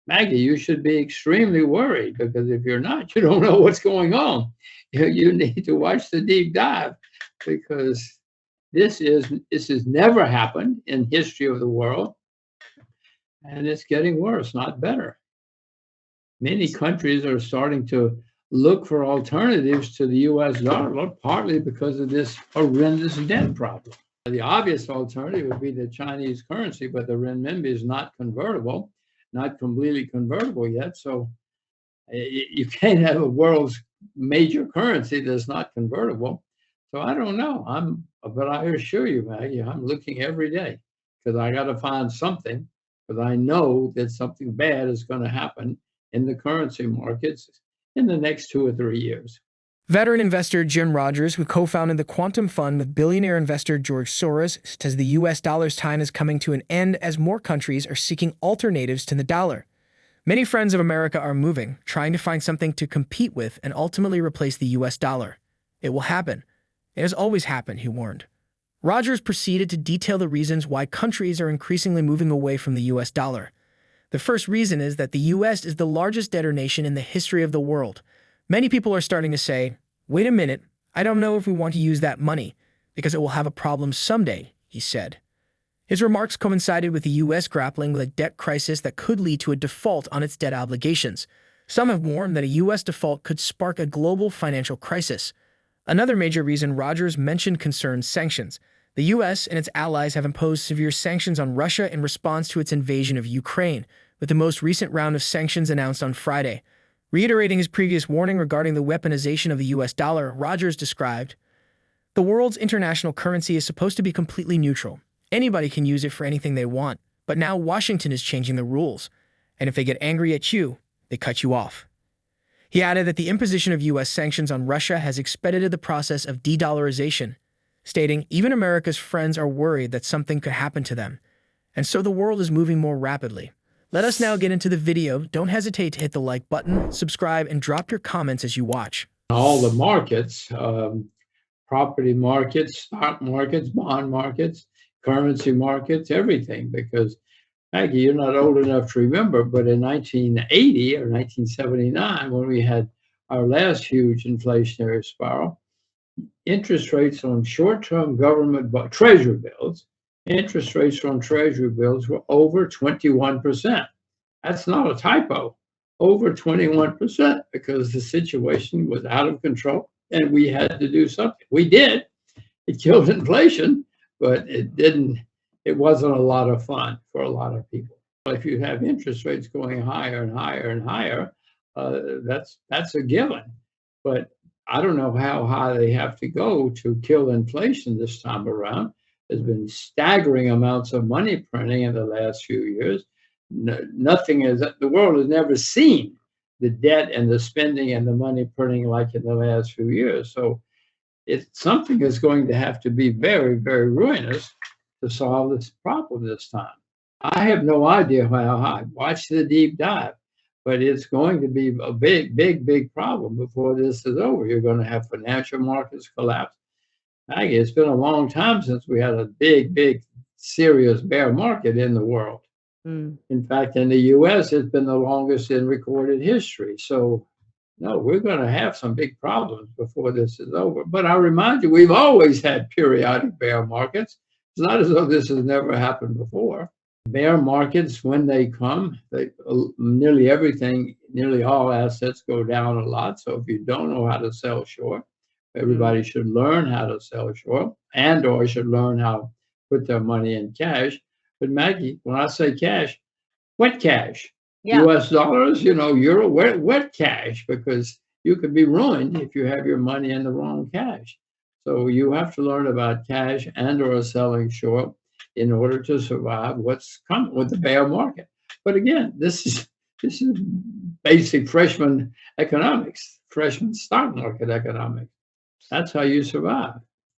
Maggie, you should be extremely worried because if you're not, you don't know what's going on. You need to watch the deep dive because this has never happened in history of the world, and it's getting worse, not better. Many countries are starting to look for alternatives to the US dollar, partly because of this horrendous debt problem. The obvious alternative would be the Chinese currency, but the renminbi is not convertible, not completely convertible yet. So you can't have a world's major currency that's not convertible. So I don't know. But I assure you, Maggie, I'm looking every day because I got to find something because I know that something bad is going to happen in the currency markets in the next 2 or 3 years. Veteran investor Jim Rogers, who co-founded the Quantum Fund with billionaire investor George Soros, says the US dollar's time is coming to an end as more countries are seeking alternatives to the dollar. Many friends of America are moving, trying to find something to compete with and ultimately replace the US dollar. It will happen. It has always happened, he warned. Rogers proceeded to detail the reasons why countries are increasingly moving away from the US dollar. The first reason is that the US is the largest debtor nation in the history of the world. Many people are starting to say, wait a minute, I don't know if we want to use that money, because it will have a problem someday, he said. His remarks coincided with the U.S. grappling with a debt crisis that could lead to a default on its debt obligations. Some have warned that a U.S. default could spark a global financial crisis. Another major reason Rogers mentioned concerns sanctions. The U.S. and its allies have imposed severe sanctions on Russia in response to its invasion of Ukraine, with the most recent round of sanctions announced on Friday. Reiterating his previous warning regarding the weaponization of the US dollar, Rogers described, "The world's international currency is supposed to be completely neutral. Anybody can use it for anything they want, but now Washington is changing the rules, and if they get angry at you, they cut you off." He added that the imposition of US sanctions on Russia has expedited the process of de-dollarization, stating, "Even America's friends are worried that something could happen to them, and so the world is moving more rapidly." Let us now get into the video. Don't hesitate to hit the like button, subscribe, and drop your comments as you watch. All the markets, property markets, stock markets, bond markets, currency markets, everything. Because, Maggie, you're not old enough to remember, but in 1980 or 1979, when we had our last huge inflationary spiral, interest rates on short-term government treasury bills, interest rates on treasury bills were over 21%. That's not a typo. Over 21% because the situation was out of control and we had to do something. We did. It killed inflation, but it wasn't a lot of fun for a lot of people. If you have interest rates going higher and higher and higher, that's a given. But I don't know how high they have to go to kill inflation this time around. There's been staggering amounts of money printing in the last few years. Nothing is, the world has never seen the debt and the spending and the money printing like in the last few years. So something is going to have to be very, very ruinous to solve this problem this time. I have no idea how high. Watch the deep dive. But it's going to be a big, big, big problem before this is over. You're going to have financial markets collapse. Maggie, it's been a long time since we had a big, big, serious bear market in the world. In fact, in the US, it's been the longest in recorded history. So, no, we're going to have some big problems before this is over. But I remind you, we've always had periodic bear markets. It's not as though this has never happened before. Bear markets, when they come, nearly everything, nearly all assets go down a lot. So if you don't know how to sell short, everybody should learn how to sell short and or should learn how to put their money in cash. But Maggie, when I say cash, wet cash, US dollars, euro, wet cash, because you could be ruined if you have your money in the wrong cash. So you have to learn about cash and or selling short in order to survive what's coming with the bear market. But again, this is basic freshman economics, freshman stock market economics. That's how you survive.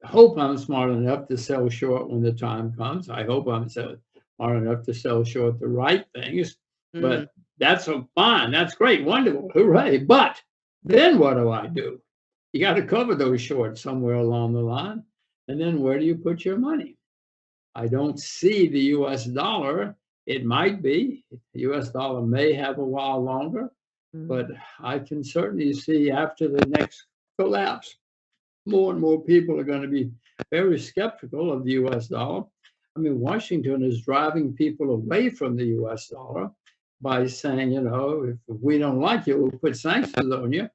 I hope I'm smart enough to sell short when the time comes. I hope I'm smart enough to sell short the right things. But that's fine. That's great. Wonderful. Hooray. But then what do? You got to cover those shorts somewhere along the line. And then where do you put your money? I don't see the US dollar It might be. The US dollar may have a while longer, Mm. but I can certainly see after the next collapse, more and more people are going to be very skeptical of the US dollar. I mean, Washington is driving people away from the US dollar by saying, you know, if we don't like you, we'll put sanctions on you.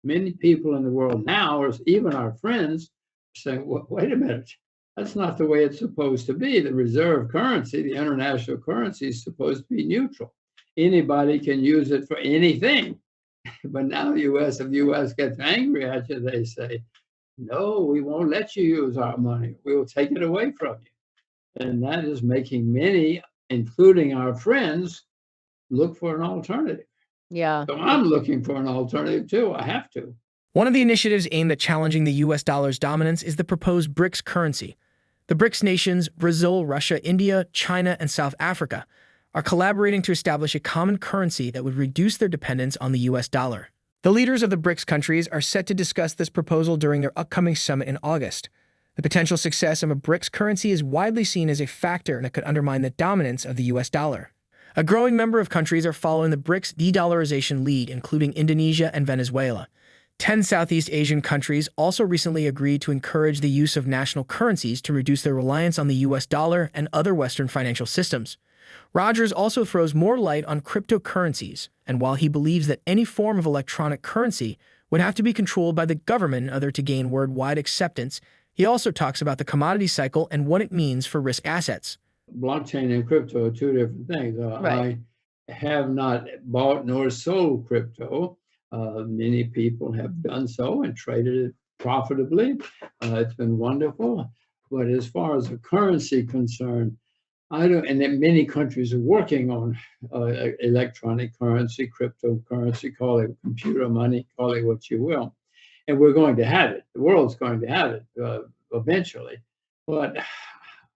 Many people in the world now, or even our friends, are saying, well, wait a minute, that's not the way it's supposed to be. The reserve currency, the international currency, is supposed to be neutral. Anybody can use it for anything. But now if the US gets angry at you, they say, no, we won't let you use our money. We will take it away from you. And that is making many, including our friends, look for an alternative. Yeah. So I'm looking for an alternative too. I have to. One of the initiatives aimed at challenging the US dollar's dominance is the proposed Brics currency. The Brics nations, Brazil, Russia, India, China, and South Africa, are collaborating to establish a common currency that would reduce their dependence on the US dollar. The leaders of the Brics countries are set to discuss this proposal during their upcoming summit in August. The potential success of a Brics currency is widely seen as a factor that could undermine the dominance of the US dollar. A growing number of countries are following the Brics de-dollarization lead, including Indonesia and Venezuela. 10 Southeast Asian countries also recently agreed to encourage the use of national currencies to reduce their reliance on the US dollar and other Western financial systems. Rogers also throws more light on cryptocurrencies, and while he believes that any form of electronic currency would have to be controlled by the government in order to gain worldwide acceptance, he also talks about the commodity cycle and what it means for risk assets. Blockchain and crypto are two different things. Right. I have not bought nor sold crypto. Many people have done so and traded it profitably. It's been wonderful. But as far as the currency concerned, I don't, and then many countries are working on electronic currency, cryptocurrency, call it computer money, call it what you will. And we're going to have it. The world's going to have it eventually. But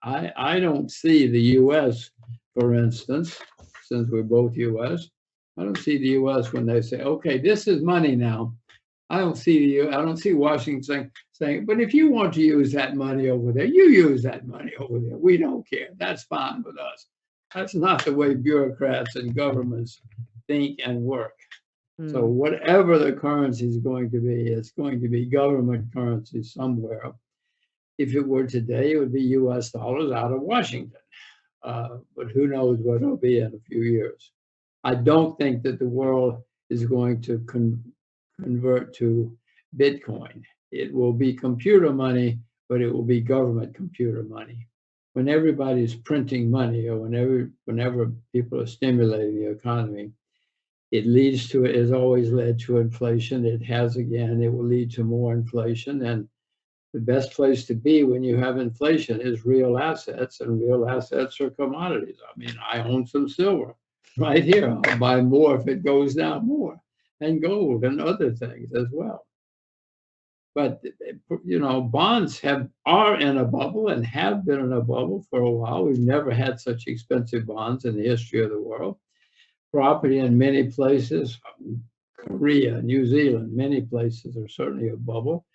I don't see the US, for instance, since we're both US, I don't see the US when they say, okay, this is money now. I don't see Washington saying, but if you want to use that money over there, you use that money over there. We don't care. That's fine with us. That's not the way bureaucrats and governments think and work. So whatever the currency is going to be, it's going to be government currency somewhere. If it were today, it would be US dollars out of Washington. But who knows what it'll be in a few years. I don't think that the world is going to convert to Bitcoin. It will be computer money, but it will be government computer money. When everybody's printing money or whenever people are stimulating the economy, it has always led to inflation. It has again, it will lead to more inflation. And the best place to be when you have inflation is real assets, and real assets are commodities. I mean, I own some silver right here. I'll buy more if it goes down more, and gold and other things as well. But bonds are in a bubble and have been in a bubble for a while. We've never had such expensive bonds in the history of the world. Property in many places, Korea, New Zealand, many places are certainly a bubble.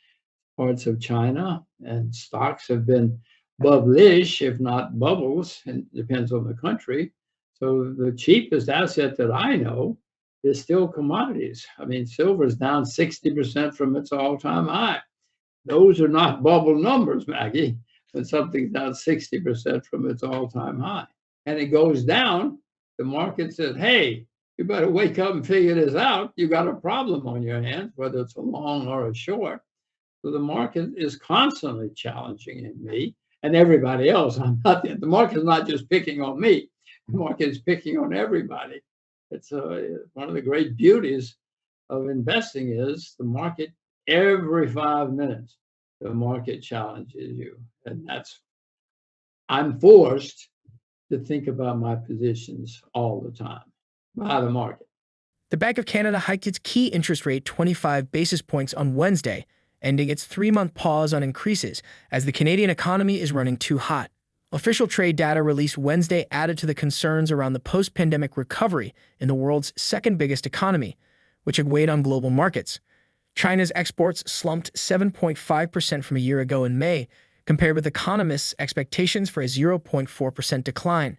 Parts of China, and stocks have been bubblish, if not bubbles, and it depends on the country. So the cheapest asset that I know is still commodities. I mean, silver is down 60% from its all-time high. Those are not bubble numbers, Maggie, when something's down 60% from its all-time high. And it goes down, the market says, hey, you better wake up and figure this out. You got a problem on your hands, whether it's a long or a short. So the market is constantly challenging me and everybody else. The market is not just picking on me. The market is picking on everybody. It's one of the great beauties of investing is the market, every 5 minutes, the market challenges you. And I'm forced to think about my positions all the time by the market. The Bank of Canada hiked its key interest rate 25 basis points on Wednesday, ending its 3-month pause on increases as the Canadian economy is running too hot. Official trade data released Wednesday added to the concerns around the post-pandemic recovery in the world's second biggest economy, which had weighed on global markets. China's exports slumped 7.5% from a year ago in May, compared with economists' expectations for a 0.4% decline.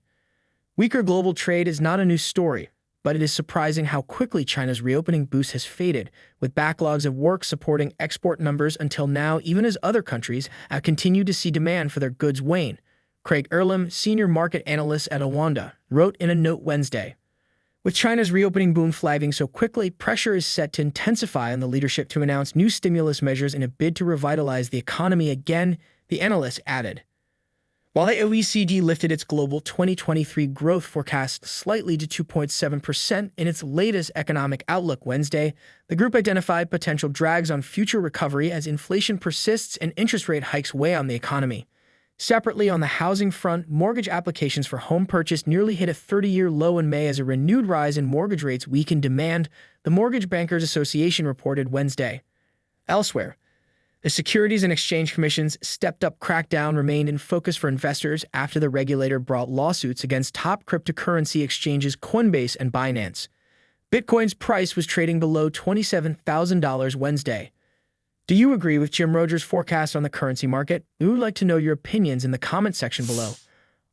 Weaker global trade is not a new story, but it is surprising how quickly China's reopening boost has faded, with backlogs of work supporting export numbers until now, even as other countries have continued to see demand for their goods wane. Craig Earlham, senior market analyst at Awanda, wrote in a note Wednesday. With China's reopening boom flagging so quickly, pressure is set to intensify on the leadership to announce new stimulus measures in a bid to revitalize the economy again, the analyst added. While the OECD lifted its global 2023 growth forecast slightly to 2.7% in its latest economic outlook Wednesday, the group identified potential drags on future recovery as inflation persists and interest rate hikes weigh on the economy. Separately, on the housing front, mortgage applications for home purchase nearly hit a 30-year low in May as a renewed rise in mortgage rates weakened demand, the Mortgage Bankers Association reported Wednesday. Elsewhere, the Securities and Exchange Commission's stepped-up crackdown remained in focus for investors after the regulator brought lawsuits against top cryptocurrency exchanges Coinbase and Binance. Bitcoin's price was trading below $27,000 Wednesday. Do you agree with Jim Rogers' forecast on the currency market? We would like to know your opinions in the comment section below.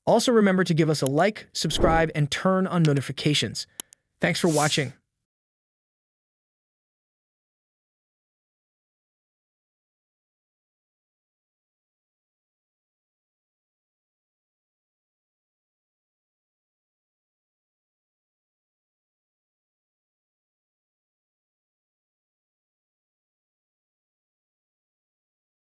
Also remember to give us a like, subscribe, and turn on notifications. Thanks for watching.